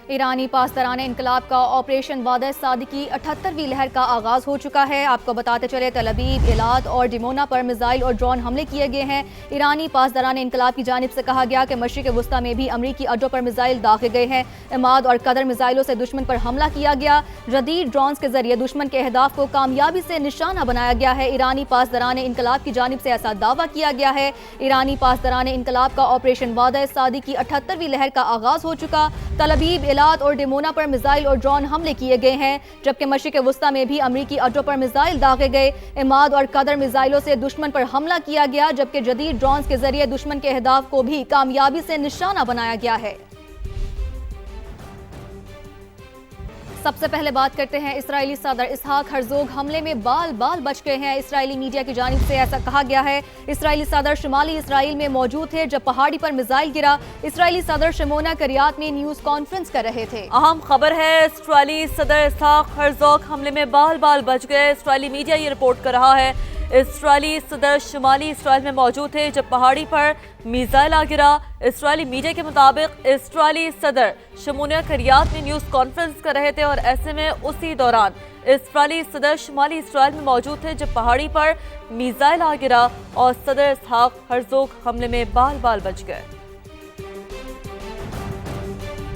ایرانی پاسداران انقلاب کا آپریشن وعدہ صادق کی 78ویں لہر کا آغاز ہو چکا ہے۔ آپ کو بتاتے چلے تل ابیب، ایلات اور ڈیمونا پر میزائل اور ڈرون حملے کیے گئے ہیں۔ ایرانی پاسداران انقلاب کی جانب سے کہا گیا کہ مشرق وسطی میں بھی امریکی اڈوں پر میزائل داغے گئے ہیں۔ عماد اور قدر میزائلوں سے دشمن پر حملہ کیا گیا۔ جدید ڈرونز کے ذریعے دشمن کے اہداف کو کامیابی سے نشانہ بنایا گیا ہے۔ ایرانی پاسداران انقلاب کی جانب سے ایسا دعویٰ کیا گیا ہے۔ ایرانی پاسداران انقلاب کا آپریشن وعدہ صادق کی 78ویں لہر کا آغاز ہو چکا۔ تل ابیب، ایلات اور ڈیمونا پر میزائل اور ڈرون حملے کیے گئے ہیں، جبکہ مشرق وسطی میں بھی امریکی اڈوں پر میزائل داغے گئے۔ عماد اور قدر میزائلوں سے دشمن پر حملہ کیا گیا، جبکہ جدید ڈرونز کے ذریعے دشمن کے اہداف کو بھی کامیابی سے نشانہ بنایا گیا ہے۔ سب سے پہلے بات کرتے ہیں اسرائیلی صدر اسحاق ہرزوگ حملے میں بال بچ گئے ہیں۔ اسرائیلی میڈیا کی جانب سے ایسا کہا گیا ہے۔ اسرائیلی صدر شمالی اسرائیل میں موجود تھے جب پہاڑی پر میزائل گرا۔ اسرائیلی صدر شمونا کریات میں نیوز کانفرنس کر رہے تھے۔ اہم خبر ہے، اسرائیلی صدر اسحاق ہرزوگ حملے میں بال بچ گئے۔ اسرائیلی میڈیا یہ رپورٹ کر رہا ہے، اسرائیلی صدر شمالی اسرائیل میں موجود تھے جب پہاڑی پر میزائل آ گرا۔ اسرائیلی میڈیا کے مطابق اسرائیلی صدر شمونا کریات میں نیوز کانفرنس کر رہے تھے اور ایسے میں اسی دوران اسرائیلی صدر شمالی اسرائیل میں موجود تھے جب پہاڑی پر میزائل آ گرا اور صدر اسحاق ہرزوگ حملے میں بال بچ گئے۔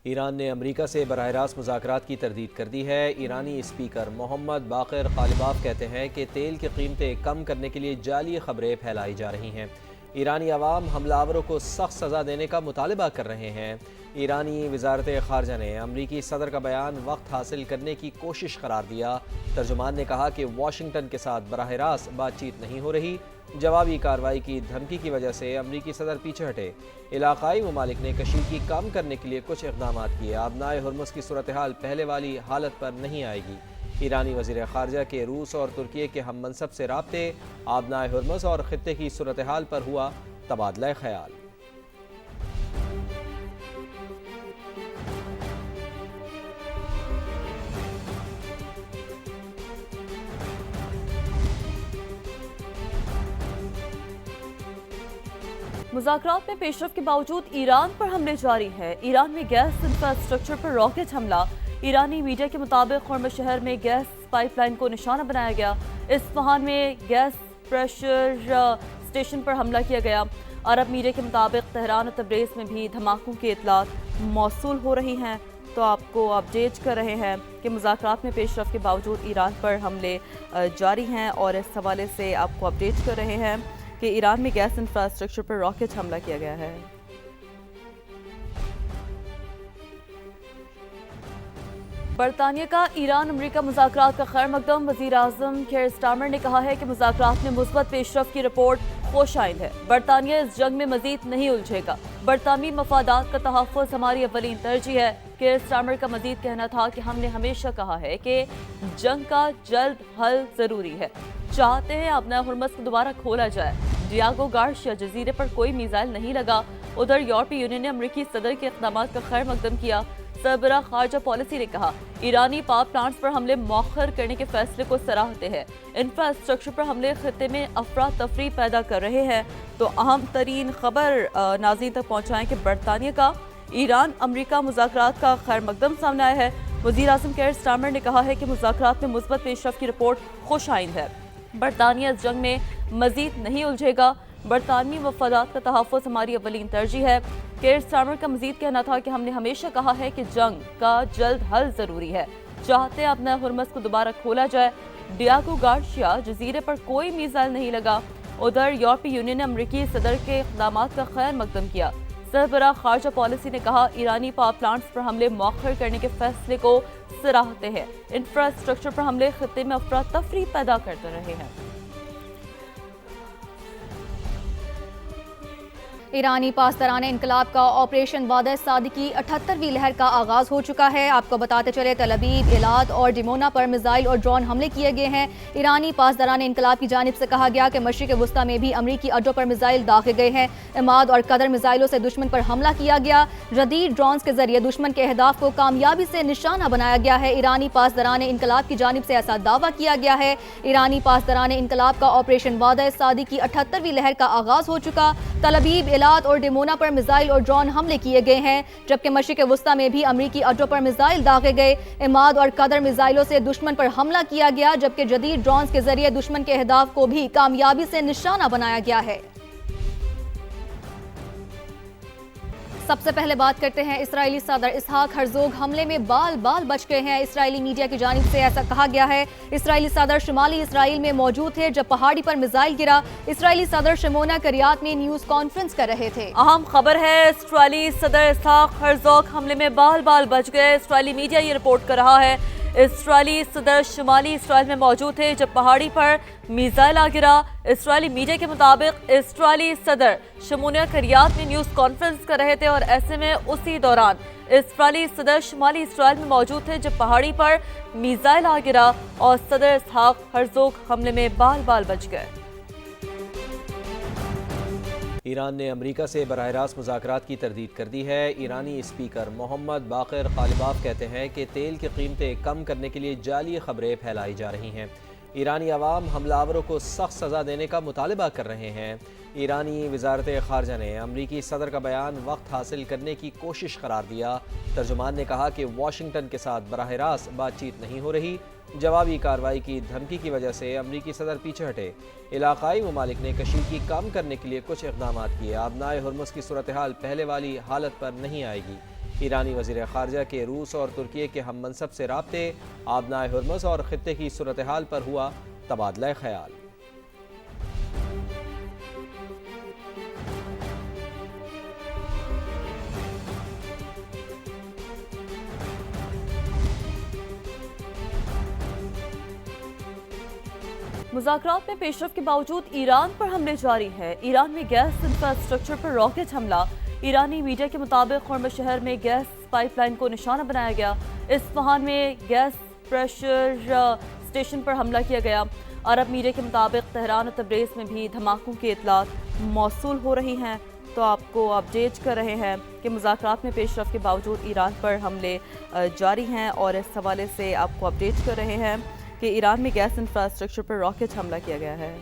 ایران نے امریکہ سے براہ راست مذاکرات کی تردید کر دی ہے۔ ایرانی اسپیکر محمد باقر قالباف کہتے ہیں کہ تیل کی قیمتیں کم کرنے کے لیے جعلی خبریں پھیلائی جا رہی ہیں۔ ایرانی عوام حملہ آوروں کو سخت سزا دینے کا مطالبہ کر رہے ہیں۔ ایرانی وزارت خارجہ نے امریکی صدر کا بیان وقت حاصل کرنے کی کوشش قرار دیا۔ ترجمان نے کہا کہ واشنگٹن کے ساتھ براہ راست بات چیت نہیں ہو رہی۔ جوابی کارروائی کی دھمکی کی وجہ سے امریکی صدر پیچھے ہٹے۔ علاقائی ممالک نے کشیدگی کم کرنے کے لیے کچھ اقدامات کیے۔ آبنائے ہرمز کی صورتحال پہلے والی حالت پر نہیں آئے گی۔ ایرانی وزیر خارجہ کے روس اور ترکی کے ہم منصب سے رابطے۔ آبنائے ہرمز اور خطے کی صورتحال پر ہوا تبادلہ خیال۔ مذاکرات میں پیش رفت کے باوجود ایران پر حملے جاری ہیں۔ ایران میں گیس انفراسٹرکچر پر راکٹ حملہ۔ ایرانی میڈیا کے مطابق خرم شہر میں گیس پائپ لائن کو نشانہ بنایا گیا۔ اصفہان میں گیس پریشر اسٹیشن پر حملہ کیا گیا۔ عرب میڈیا کے مطابق تہران اور تبریز میں بھی دھماکوں کی اطلاعات موصول ہو رہی ہیں۔ تو آپ کو اپڈیٹ کر رہے ہیں کہ مذاکرات میں پیش رفت کے باوجود ایران پر حملے جاری ہیں، اور اس حوالے سے آپ کو اپڈیٹ کر رہے ہیں کہ ایران میں گیس انفراسٹرکچر پر راکٹ حملہ کیا گیا ہے۔ برطانیہ کا ایران امریکہ مذاکرات کا خیر مقدم۔ وزیر اعظم کیئر سٹارمر نے کہا ہے کہ مذاکرات میں مثبت پیش رفت کی رپورٹ خوش آئند ہے۔ برطانیہ اس جنگ میں مزید نہیں الجھے گا۔ برطانوی مفادات کا تحفظ ہماری اولین ترجیح ہے۔ کیئر سٹارمر کا مزید کہنا تھا کہ ہم نے ہمیشہ کہا ہے کہ جنگ کا جلد حل ضروری ہے۔ چاہتے ہیں آبنائے ہرمز کو دوبارہ کھولا جائے۔ ڈیاگو گارشیا جزیرے پر کوئی میزائل نہیں لگا۔ ادھر یورپی یونین نے امریکی صدر کے اقدامات کا خیر مقدم کیا۔ سربراہ خارجہ پالیسی نے کہا ایرانی پاور پلانٹس پر حملے مؤخر کرنے کے فیصلے کو سراہتے ہیں۔ انفراسٹرکچر پر حملے خطے میں افراتفری پیدا کر رہے ہیں۔ تو اہم ترین خبر ناظرین تک پہنچائیں کہ برطانیہ کا ایران امریکہ مذاکرات کا خیر مقدم سامنے آیا ہے۔ وزیر اعظم کیئر سٹارمر نے کہا ہے کہ مذاکرات میں مثبت پیش رفت کی رپورٹ خوش آئند ہے۔ برطانیہ اس جنگ میں مزید نہیں الجھے گا۔ برطانوی مفادات کا تحفظ ہماری اولین ترجیح ہے۔ کیئر سٹارمر کا مزید کہنا تھا کہ ہم نے ہمیشہ کہا ہے کہ جنگ کا جلد حل ضروری ہے۔ چاہتے ہیں اپنا ہرمز کو دوبارہ کھولا جائے۔ ڈیاگو گارشیا جزیرے پر کوئی میزائل نہیں لگا۔ ادھر یورپی یونین نے امریکی صدر کے اقدامات کا خیر مقدم کیا۔ سربراہ خارجہ پالیسی نے کہا ایرانی پاور پلانٹس پر حملے مؤخر کرنے کے فیصلے کو سراہتے ہیں۔ انفراسٹرکچر پر حملے خطے میں افراتفری پیدا کرتے رہے ہیں۔ ایرانی پاسداران انقلاب کا آپریشن وعدہ صادق کی 78ویں لہر کا آغاز ہو چکا ہے۔ آپ کو بتاتے چلے تل ابیب، ایلات اور ڈیمونا پر میزائل اور ڈرون حملے کیے گئے ہیں۔ ایرانی پاسداران انقلاب کی جانب سے کہا گیا کہ مشرق وسطی میں بھی امریکی اڈوں پر میزائل داغے گئے ہیں۔ عماد اور قدر میزائلوں سے دشمن پر حملہ کیا گیا۔ جدید ڈرونز کے ذریعے دشمن کے اہداف کو کامیابی سے نشانہ بنایا گیا ہے۔ ایرانی پاسداران انقلاب کی جانب سے ایسا دعویٰ کیا گیا ہے۔ ایرانی پاسداران انقلاب کا آپریشن وعدہ صادق کی 78ویں لہر کا آغاز ہو چکا۔ تل ابیب، ایلات اور ڈیمونا پر میزائل اور ڈرون حملے کیے گئے ہیں، جبکہ مشرق وسطی میں بھی امریکی اڈوں پر میزائل داغے گئے۔ عماد اور قدر میزائلوں سے دشمن پر حملہ کیا گیا، جبکہ جدید ڈرونز کے ذریعے دشمن کے اہداف کو بھی کامیابی سے نشانہ بنایا گیا ہے۔ سب سے پہلے بات کرتے ہیں اسرائیلی صدر اسحاق ہرزوگ حملے میں بال بچ گئے ہیں۔ اسرائیلی میڈیا کی جانب سے ایسا کہا گیا ہے۔ اسرائیلی صدر شمالی اسرائیل میں موجود تھے جب پہاڑی پر میزائل گرا۔ اسرائیلی صدر شمونا کریات میں نیوز کانفرنس کر رہے تھے۔ اہم خبر ہے، اسرائیلی صدر اسحاق ہرزوگ حملے میں بال بچ گئے۔ اسرائیلی میڈیا یہ رپورٹ کر رہا ہے، اسرائیلی صدر شمالی اسرائیل میں موجود تھے جب پہاڑی پر میزائل آ گرا۔ اسرائیلی میڈیا کے مطابق اسرائیلی صدر شمونا کریات میں نیوز کانفرنس کر رہے تھے اور ایسے میں اسی دوران اسرائیلی صدر شمالی اسرائیل میں موجود تھے جب پہاڑی پر میزائل آ گرا اور صدر اسحاق ہرزوگ حملے میں بال بچ گئے۔ ایران نے امریکہ سے براہ راست مذاکرات کی تردید کر دی ہے۔ ایرانی اسپیکر محمد باقر قالباف کہتے ہیں کہ تیل کی قیمتیں کم کرنے کے لیے جعلی خبریں پھیلائی جا رہی ہیں۔ ایرانی عوام حملہ آوروں کو سخت سزا دینے کا مطالبہ کر رہے ہیں۔ ایرانی وزارت خارجہ نے امریکی صدر کا بیان وقت حاصل کرنے کی کوشش قرار دیا۔ ترجمان نے کہا کہ واشنگٹن کے ساتھ براہ راست بات چیت نہیں ہو رہی۔ جوابی کارروائی کی دھمکی کی وجہ سے امریکی صدر پیچھے ہٹے۔ علاقائی ممالک نے کشیدگی کم کرنے کے لیے کچھ اقدامات کیے۔ آبنائے ہرمز کی صورتحال پہلے والی حالت پر نہیں آئے گی۔ ایرانی وزیر خارجہ کے روس اور ترکی کے ہم منصب سے رابطے، آبنائے ہرمز اور خطے کی صورتحال پر ہوا تبادلہ خیال۔ مذاکرات میں پیش رفت کے باوجود ایران پر حملے جاری ہیں۔ ایران میں گیس انفراسٹرکچر پر راکٹ حملہ۔ ایرانی میڈیا کے مطابق خرم شہر میں گیس پائپ لائن کو نشانہ بنایا گیا۔ اصفہان میں گیس پریشر اسٹیشن پر حملہ کیا گیا۔ عرب میڈیا کے مطابق تہران اور تبریز میں بھی دھماکوں کی اطلاعات موصول ہو رہی ہیں۔ تو آپ کو اپڈیٹ کر رہے ہیں کہ مذاکرات میں پیش رفت کے باوجود ایران پر حملے جاری ہیں، اور اس حوالے سے آپ کو اپڈیٹ کر رہے ہیں کہ ایران میں گیس انفراسٹرکچر پر راکٹ حملہ کیا گیا ہے۔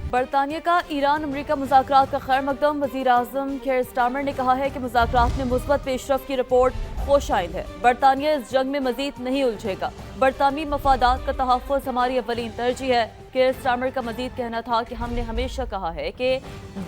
برطانیہ کا ایران امریکہ مذاکرات کا خیر مقدم۔ وزیر اعظم کیئر سٹارمر نے کہا ہے کہ مذاکرات میں مثبت پیش رفت کی رپورٹ خوش آئند ہے۔ برطانیہ اس جنگ میں مزید نہیں الجھے گا۔ برطانوی مفادات کا تحفظ ہماری اولین ترجیح ہے۔ کیئر سٹارمر کا مزید کہنا تھا کہ ہم نے ہمیشہ کہا ہے کہ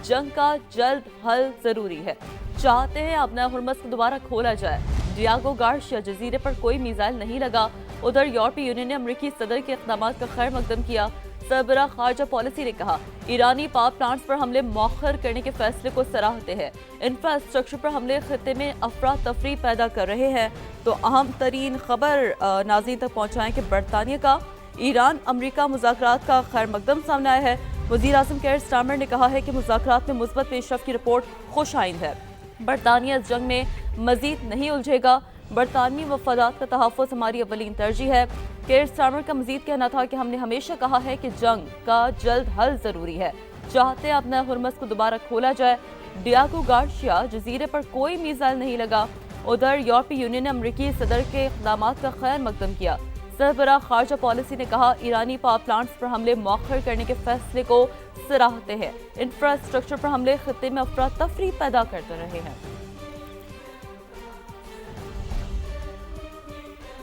جنگ کا جلد حل ضروری ہے۔ چاہتے ہیں آبنائے ہرمز کو دوبارہ کھولا جائے۔ ڈیاگو گارشیا جزیرے پر کوئی میزائل نہیں لگا۔ ادھر یورپی یونین نے امریکی صدر کے اقدامات کا خیر مقدم کیا۔ سربراہ خارجہ پالیسی نے کہا ایرانی پاور پلانٹس پر حملے مؤخر کرنے کے فیصلے کو سراہتے ہیں۔ انفراسٹرکچر پر حملے خطے میں افراتفری پیدا کر رہے ہیں۔ تو اہم ترین خبر ناظرین تک پہنچائیں کہ برطانیہ کا ایران امریکہ مذاکرات کا خیر مقدم سامنے آیا ہے۔ وزیر اعظم کیئر سٹارمر نے کہا ہے کہ مذاکرات میں مثبت پیش رفت کی رپورٹ خوش آئند ہے۔ برطانیہ اس جنگ میں مزید نہیں الجھے گا۔ برطانوی مفادات کا تحفظ ہماری اولین ترجیح ہے۔ کیئر سٹارمر کا مزید کہنا تھا کہ ہم نے ہمیشہ کہا ہے کہ جنگ کا جلد حل ضروری ہے۔ چاہتے ہیں اپنا ہرمز کو دوبارہ کھولا جائے۔ ڈیاگو گارشیا جزیرے پر کوئی میزائل نہیں لگا۔ ادھر یورپی یونین نے امریکی صدر کے اقدامات کا خیر مقدم کیا۔ سربراہ خارجہ پالیسی نے کہا ایرانی پاور پلانٹس پر حملے مؤخر کرنے کے فیصلے کو سراہتے ہیں۔ انفراسٹرکچر پر حملے خطے میں افراتفری پیدا کرتے رہے ہیں۔